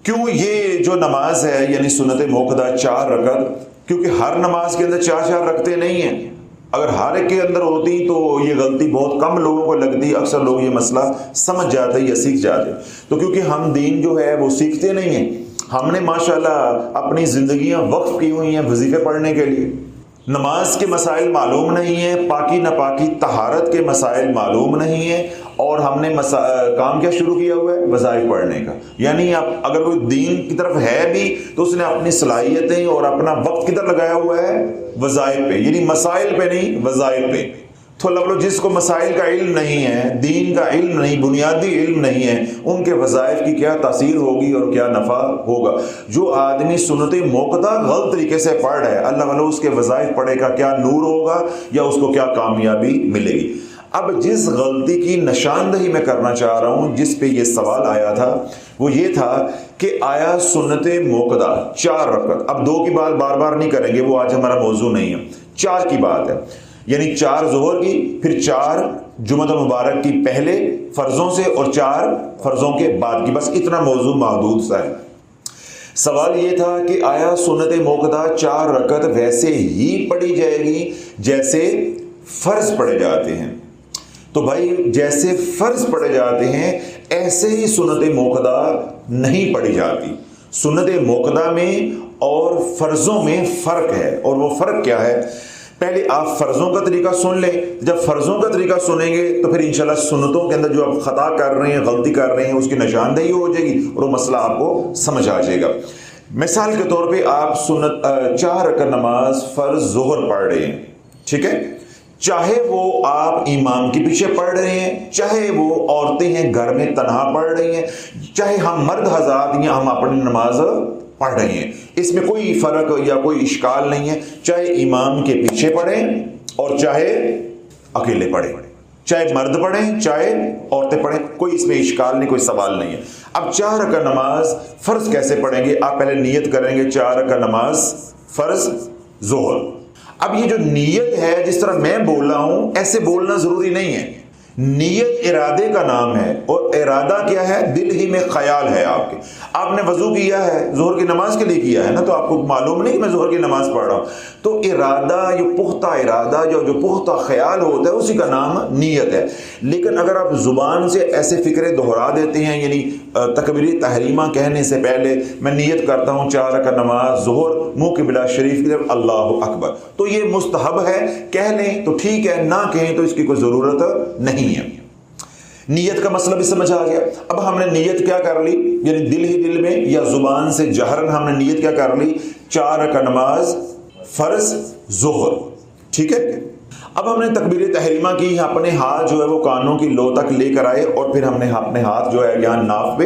کیوں یہ جو نماز ہے یعنی سنت موقدہ 4 رکعت, کیونکہ ہر نماز کے اندر 4 رکعتیں نہیں ہیں. اگر ہر ایک کے اندر ہوتی تو یہ غلطی بہت کم لوگوں کو لگتی, اکثر لوگ یہ مسئلہ سمجھ جاتے یا سیکھ جاتے. تو کیونکہ ہم دین جو ہے وہ سیکھتے نہیں ہیں, ہم نے ماشاءاللہ اپنی زندگیاں وقف کی ہوئی ہیں وظیفے پڑھنے کے لیے. نماز کے مسائل معلوم نہیں ہیں، پاکی ناپاکی طہارت کے مسائل معلوم نہیں ہیں، اور ہم نے کام کیا شروع کیا ہوا ہے؟ وظائف پڑھنے کا. یعنی اگر کوئی دین کی طرف ہے بھی تو اس نے اپنی صلاحیتیں اور اپنا وقت کدھر لگایا ہوا ہے؟ وظائف پہ، یعنی مسائل پہ نہیں، وظائف پہ. تو لوگ جس کو مسائل کا علم نہیں ہے، دین کا علم نہیں، بنیادی علم نہیں ہے، ان کے وظائف کی کیا تاثیر ہوگی اور کیا نفع ہوگا. جو آدمی سنت موقدہ غلط طریقے سے پڑھ رہا ہے، اللہ والا اس کے وظائف پڑھے کا کیا نور ہوگا یا اس کو کیا کامیابی ملے گی. اب جس غلطی کی نشاندہی میں کرنا چاہ رہا ہوں، جس پہ یہ سوال آیا تھا، وہ یہ تھا کہ آیا سنت موقدہ 4 رکعت، اب 2 کی بات بار بار نہیں کریں گے، وہ آج ہمارا موضوع نہیں ہے، 4 کی بات ہے. یعنی 4 ظہر کی، پھر 4 جمعہ المبارک کی پہلے فرضوں سے اور 4 فرضوں کے بعد کی، بس اتنا موضوع محدود سا ہے. سوال یہ تھا کہ آیا سنت موقدہ 4 رکعت ویسے ہی پڑھی جائے گی جیسے فرض پڑھے جاتے ہیں؟ تو بھائی جیسے فرض پڑھے جاتے ہیں ایسے ہی سنت موقدہ نہیں پڑھی جاتی. سنت موقدہ میں اور فرضوں میں فرق ہے، اور وہ فرق کیا ہے؟ پہلے آپ فرضوں کا طریقہ سن لیں. جب فرضوں کا طریقہ سنیں گے تو پھر انشاءاللہ سنتوں کے اندر جو آپ خطا کر رہے ہیں، غلطی کر رہے ہیں، اس کی نشاندہی ہو جائے گی اور وہ مسئلہ آپ کو سمجھ آ جائے گا. مثال کے طور پہ آپ 4 رکعت نماز فرض ظہر پڑھ رہے ہیں، ٹھیک ہے؟ چاہے وہ آپ امام کے پیچھے پڑھ رہے ہیں، چاہے وہ عورتیں ہیں گھر میں تنہا پڑھ رہی ہیں، چاہے ہم مرد حضرات یا ہم اپنی نماز پڑھ رہے ہیں، اس میں کوئی فرق یا کوئی اشکال نہیں ہے. چاہے امام کے پیچھے پڑھیں اور چاہے اکیلے پڑھیں، چاہے مرد پڑھیں چاہے عورتیں پڑھیں، کوئی اس میں اشکال نہیں، کوئی سوال نہیں ہے. اب 4 رکعت نماز فرض کیسے پڑھیں گے؟ آپ پہلے نیت کریں گے 4 رکعت نماز فرض ظہر. اب یہ جو نیت ہے، جس طرح میں بول رہا ہوں ایسے بولنا ضروری نہیں ہے. نیت ارادے کا نام ہے، اور ارادہ کیا ہے؟ دل ہی میں خیال ہے. آپ نے وضو کیا ہے، ظہر کی نماز کے لیے کیا ہے نا، تو آپ کو معلوم نہیں کہ میں ظہر کی نماز پڑھ رہا ہوں. تو ارادہ، یہ پختہ ارادہ، جو پختہ خیال ہوتا ہے اسی کا نام نیت ہے. لیکن اگر آپ زبان سے ایسے فکریں دہرا دیتے ہیں، یعنی تکبیر تحریمہ کہنے سے پہلے میں نیت کرتا ہوں 4 رکعت نماز ظہر، منہ قبلہ شریف کی طرف اللہ اکبر، تو یہ مستحب ہے، کہہ لیں تو ٹھیک ہے، نہ کہیں تو اس کی کوئی ضرورت نہیں ہے. نیت کا مسئلہ بھی سمجھ آ گیا. اب ہم نے نیت کیا کر لی؟ یعنی دل ہی دل میں یا زبان سے جہرن ہم نے نیت کیا کر لی؟ 4 رکعت نماز فرض ظہر، ٹھیک ہے. اب ہم نے تکبیر تحریمہ کی، اپنے ہاتھ جو ہے وہ کانوں کی لو تک لے کر آئے، اور پھر ہم نے اپنے ہاتھ جو ہے یہاں ناف پہ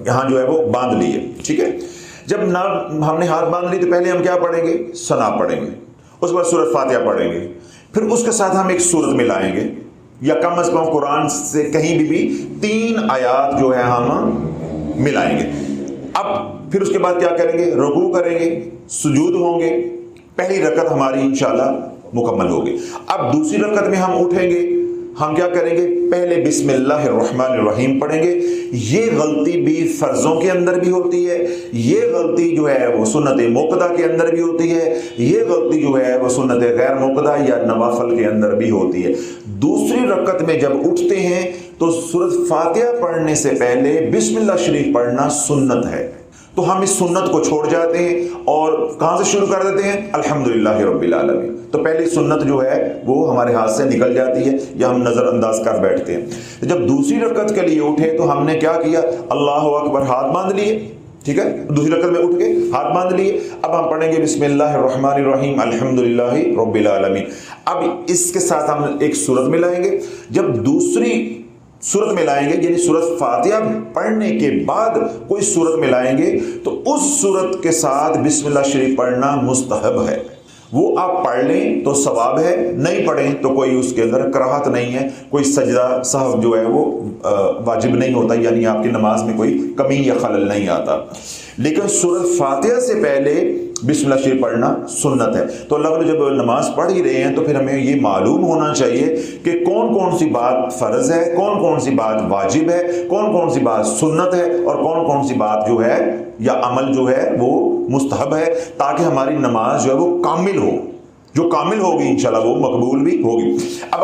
یہاں جو ہے وہ باندھ لیے، ٹھیک ہے. جب ہم نے ہاتھ باندھ لی تو پہلے ہم کیا پڑھیں گے؟ ثنا پڑھیں گے، اس کے بعد سورۃ فاتحہ پڑھیں گے، پھر اس کے ساتھ ہم ایک سورت ملائیں گے، یا کم از کم قرآن سے کہیں بھی 3 آیات جو ہے ہم ملائیں گے. اب پھر اس کے بعد کیا کریں گے؟ رکوع کریں گے، سجود ہوں گے، پہلی رکعت ہماری انشاءاللہ مکمل ہوگی. اب دوسری رکعت میں ہم اٹھیں گے، ہم کیا کریں گے؟ پہلے بسم اللہ الرحمن الرحیم پڑھیں گے. یہ غلطی بھی فرضوں کے اندر بھی ہوتی ہے، یہ غلطی جو ہے وہ سنت موقدہ کے اندر بھی ہوتی ہے، یہ غلطی جو ہے وہ سنت غیر موقدہ یا نوافل کے اندر بھی ہوتی ہے. دوسری رکعت میں جب اٹھتے ہیں تو سورۃ فاتحہ پڑھنے سے پہلے بسم اللہ شریف پڑھنا سنت ہے. تو ہم اس سنت کو چھوڑ جاتے ہیں اور کہاں سے شروع کر دیتے ہیں؟ الحمدللہ رب العالمین. تو پہلی سنت جو ہے وہ ہمارے ہاتھ سے نکل جاتی ہے یا ہم نظر انداز کر بیٹھتے ہیں. جب دوسری رکعت کے لیے اٹھے تو ہم نے کیا کیا؟ اللہ اکبر، ہاتھ باندھ لیے، ٹھیک ہے. دوسری رکعت میں اٹھ کے ہاتھ باندھ لیے. اب ہم پڑھیں گے بسم اللہ الرحمن الرحیم الحمدللہ رب العالمین. اب اس کے ساتھ ہم ایک سورت ملائیں گے. جب دوسری سورت ملائیں گے، یعنی سورت فاتحہ پڑھنے کے بعد کوئی سورت ملائیں گے، تو اس سورت کے ساتھ بسم اللہ شریف پڑھنا مستحب ہے. وہ آپ پڑھ لیں تو ثواب ہے، نہیں پڑھیں تو کوئی اس کے اندر کراہت نہیں ہے، کوئی سجدہ سہو جو ہے وہ واجب نہیں ہوتا، یعنی آپ کی نماز میں کوئی کمی یا خلل نہیں آتا. لیکن سورۃ فاتحہ سے پہلے بسم اللہ شریف پڑھنا سنت ہے. تو اللہ جب نماز پڑھ ہی رہے ہیں تو پھر ہمیں یہ معلوم ہونا چاہیے کہ کون کون سی بات فرض ہے، کون کون سی بات واجب ہے، کون کون سی بات سنت ہے، اور کون کون سی بات جو ہے یا عمل جو ہے وہ مستحب ہے، تاکہ ہماری نماز جو ہے وہ کامل ہو. جو کامل ہوگی انشاءاللہ وہ مقبول بھی ہوگی. اب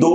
2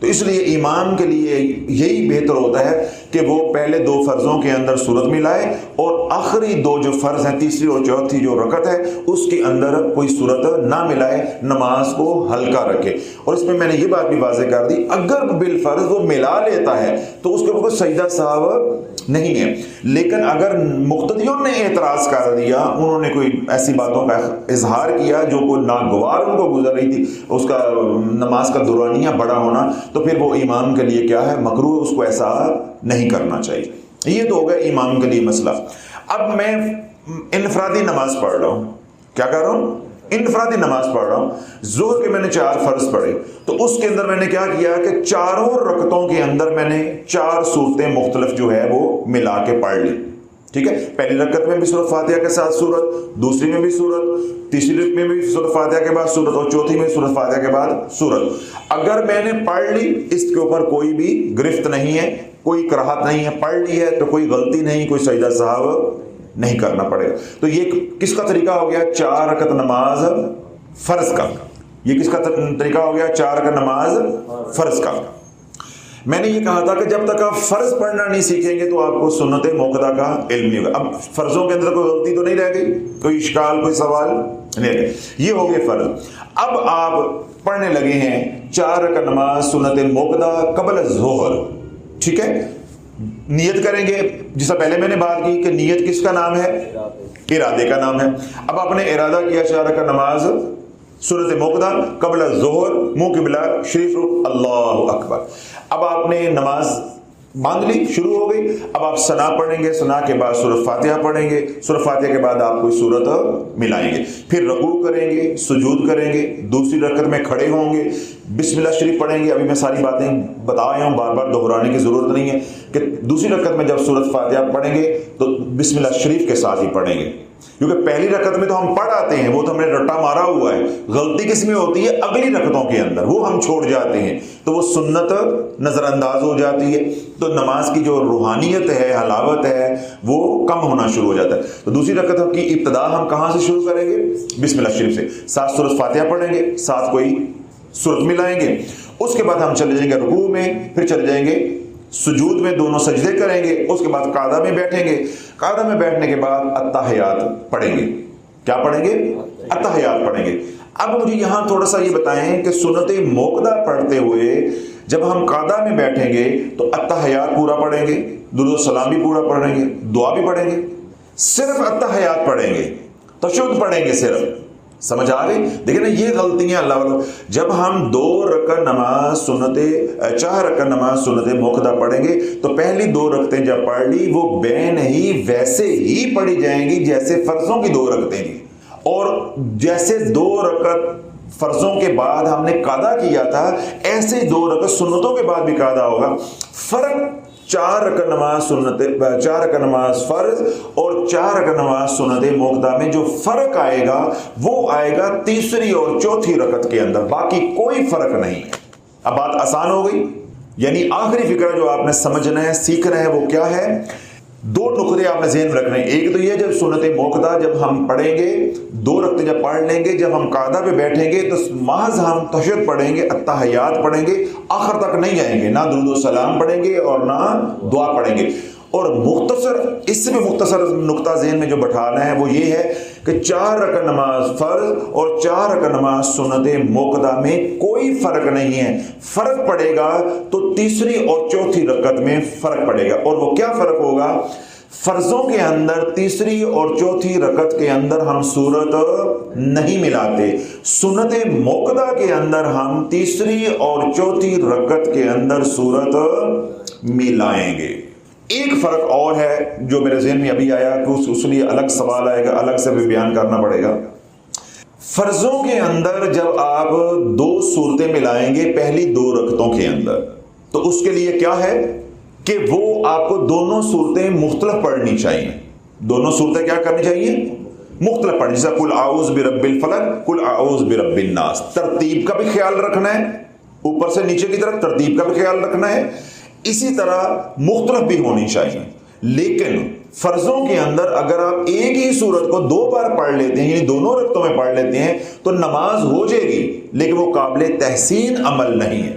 تو اس لیے امام کے لیے یہی بہتر ہوتا ہے کہ وہ پہلے 2 فرضوں کے اندر صورت ملائے اور آخری 2 جو فرض ہیں، تیسری اور چوتھی جو رکعت ہے، اس کے اندر کوئی صورت نہ ملائے، نماز کو ہلکا رکھے۔ اور اس میں نے یہ بات بھی واضح کر دی، اگر بالفرض وہ ملا لیتا ہے تو اس کے اوپر سجدہ سہو نہیں ہے، لیکن اگر مقتدیوں نے اعتراض کر دیا، انہوں نے کوئی ایسی باتوں کا اظہار کیا جو کوئی ناگوار ان کو گزر رہی تھی، اس کا نماز کا دورانیہ بڑا ہونا، تو پھر وہ امام کے لیے کیا ہے؟ مکروہ، اس کو ایسا نہیں کرنا چاہیے۔ یہ تو ہوگا امام کے لیے مسئلہ۔ اب میں انفرادی نماز پڑھ رہا ہوں، کیا کر رہا ہوں؟ انفرادی نماز پڑھ رہا ہوں۔ ظہر کے میں نے 4 فرض پڑھے، تو اس کے اندر میں نے کیا کیا کہ چاروں رکعتوں کے اندر میں نے 4 صورتیں مختلف جو ہے وہ ملا کے پڑھ لی، ٹھیک ہے؟ پہلی رکعت میں بھی سورۃ فاتحہ کے ساتھ سورت، دوسری میں بھی سورت، تیسری رکعت میں بھی سورۃ فاتحہ کے بعد سورت، اور چوتھی میں سورۃ فاتحہ کے بعد سورت۔ اگر میں نے پڑھ لی، اس کے اوپر کوئی بھی گرفت نہیں ہے، کوئی کراہت نہیں ہے، پڑھ لی ہے تو کوئی غلطی نہیں، کوئی سجدہ سہو نہیں کرنا پڑے گا۔ تو یہ کس کا طریقہ ہو گیا؟ 4 رکعت نماز فرض کا۔ یہ کس کا طریقہ ہو گیا؟ 4 رکعت نماز فرض کا۔ میں نے یہ کہا تھا کہ جب تک آپ فرض پڑھنا نہیں سیکھیں گے تو آپ کو سنت موقدہ کا علم نہیں ہوگا۔ اب فرضوں کے اندر کوئی غلطی تو نہیں رہ گئی، کوئی اشکال، کوئی سوال نہیں رہ گئی، یہ ہو گئے فرض۔ اب آپ پڑھنے لگے ہیں 4 رکعت نماز سنت موقدہ قبل الظہر، ٹھیک ہے؟ نیت کریں گے، جس سے پہلے میں نے بات کی کہ نیت کس کا نام ہے؟ ارادے کا نام ہے۔ اب آپ نے ارادہ کیا 4 رکعت نماز سورۃ موقدہ قبل الظہر، منہ قبلہ شریف رخ، اللہ اکبر۔ اب آپ نے نماز باندھ لی، شروع ہو گئی۔ اب آپ ثنا پڑھیں گے، ثنا کے بعد سورۃ فاتحہ پڑھیں گے، سورۃ فاتحہ کے بعد آپ کوئی سورت ملائیں گے، پھر رکوع کریں گے، سجود کریں گے، دوسری رکعت میں کھڑے ہوں گے، بسم اللہ شریف پڑھیں گے۔ ابھی میں ساری باتیں بتا آیا ہوں، بار بار دہرانے کی ضرورت نہیں ہے کہ دوسری رکعت میں جب سورۃ فاتحہ پڑھیں گے تو بسم اللہ شریف کے ساتھ ہی پڑھیں گے، کیونکہ پہلی رکعت میں تو ہم پڑھ آتے ہیں، وہ تو ہم نے رٹا مارا ہوا ہے۔ غلطی کس میں ہوتی ہے؟ اگلی رکعتوں کے اندر، وہ ہم چھوڑ جاتے ہیں تو وہ سنت نظر انداز ہو جاتی ہے، تو نماز کی جو روحانیت ہے، حلاوت ہے، وہ کم ہونا شروع ہو جاتا ہے۔ تو دوسری رکعت کی ابتدا ہم کہاں سے شروع کریں گے؟ بسم اللہ شریف سے، ساتھ سورۃ فاتحہ پڑھیں گے، ساتھ کوئی سورت ملائیں گے، اس کے بعد ہم چلے جائیں گے رکوع میں، پھر چلے جائیں گے سجود میں، دونوں سجدے کریں گے، اس کے بعد قعدہ میں بیٹھیں گے، قعدہ میں بیٹھنے کے بعد التحیات پڑھیں گے۔ کیا پڑھیں گے؟ التحیات پڑھیں گے۔ اب مجھے یہاں تھوڑا سا یہ بتائیں کہ سنت موقدہ پڑھتے ہوئے جب ہم قعدہ میں بیٹھیں گے تو التحیات پورا پڑھیں گے، درود و سلام بھی پورا پڑھیں گے، دعا بھی پڑھیں گے، صرف التحیات پڑھیں گے، تشہد پڑھیں گے صرف؟ سمجھ آ گئی؟ دیکھیں نا یہ غلطیاں اللہ والوں۔ جب ہم 2 رکعت نماز سنت 4 رکعت نماز سنت موقدہ پڑھیں گے تو پہلی 2 رکعتیں جب پڑھ لی وہ بین ہی ویسے ہی پڑھی جائیں گی جیسے فرضوں کی 2 رکعتیں تھیں، اور جیسے 2 رکعت فرضوں کے بعد ہم نے قعدہ کیا تھا ایسے 2 رکعت سنتوں کے بعد بھی قعدہ ہوگا۔ فرق 4 رکعت نماز سنت، 4 رکعت نماز فرض اور 4 رکعت نماز سنت موقدہ میں جو فرق آئے گا وہ آئے گا تیسری اور چوتھی رکعت کے اندر، باقی کوئی فرق نہیں ہے۔ اب بات آسان ہو گئی، یعنی آخری فکرہ جو آپ نے سمجھنا ہے، سیکھنا ہے، وہ کیا ہے؟ 2 نقطے آپ نے ذہن میں رکھنے ہیں۔ ایک تو یہ جب سنت موقدہ جب ہم پڑھیں گے، 2 رکعتیں جب پڑھ لیں گے، جب ہم قعدہ پہ بیٹھیں گے تو محض ہم تشہد پڑھیں گے، التحیات پڑھیں گے، آخر تک نہیں جائیں گے، نہ درود و سلام پڑھیں گے اور نہ دعا پڑھیں گے۔ اور مختصر، اس سے بھی مختصر نقطہ ذہن میں جو بٹھانا ہے وہ یہ ہے کہ 4 رکعت نماز فرض اور 4 رکعت نماز سنت موقدہ میں کوئی فرق نہیں ہے۔ فرق پڑے گا تو تیسری اور چوتھی رکعت میں فرق پڑے گا، اور وہ کیا فرق ہوگا؟ فرضوں کے اندر تیسری اور چوتھی رکعت کے اندر ہم سورت نہیں ملاتے، سنت موقدہ کے اندر ہم تیسری اور چوتھی رکعت کے اندر سورت ملائیں گے۔ ایک فرق اور ہے جو میرے ذہن میں ابھی آیا کہ اس لیے الگ سوال آئے گا، الگ سے بھی بیان کرنا پڑے گا۔ فرضوں کے اندر جب آپ 2 صورتیں ملائیں گے پہلی 2 رکعتوں کے اندر، تو اس کے لیے کیا ہے کہ وہ آپ کو دونوں صورتیں مختلف پڑھنی چاہیے۔ دونوں صورتیں کیا کرنی چاہیے؟ مختلف پڑھنی، جیسا قل اعوذ برب الفلق، قل اعوذ برب الناس۔ ترتیب کا بھی خیال رکھنا ہے، اوپر سے نیچے کی طرف ترتیب کا بھی خیال رکھنا ہے، اسی طرح مختلف بھی ہونی چاہیے۔ لیکن فرضوں کے اندر اگر آپ ایک ہی صورت کو 2 بار پڑھ لیتے ہیں، یعنی دونوں رکعتوں میں پڑھ لیتے ہیں، تو نماز ہو جائے گی لیکن وہ قابل تحسین عمل نہیں ہے۔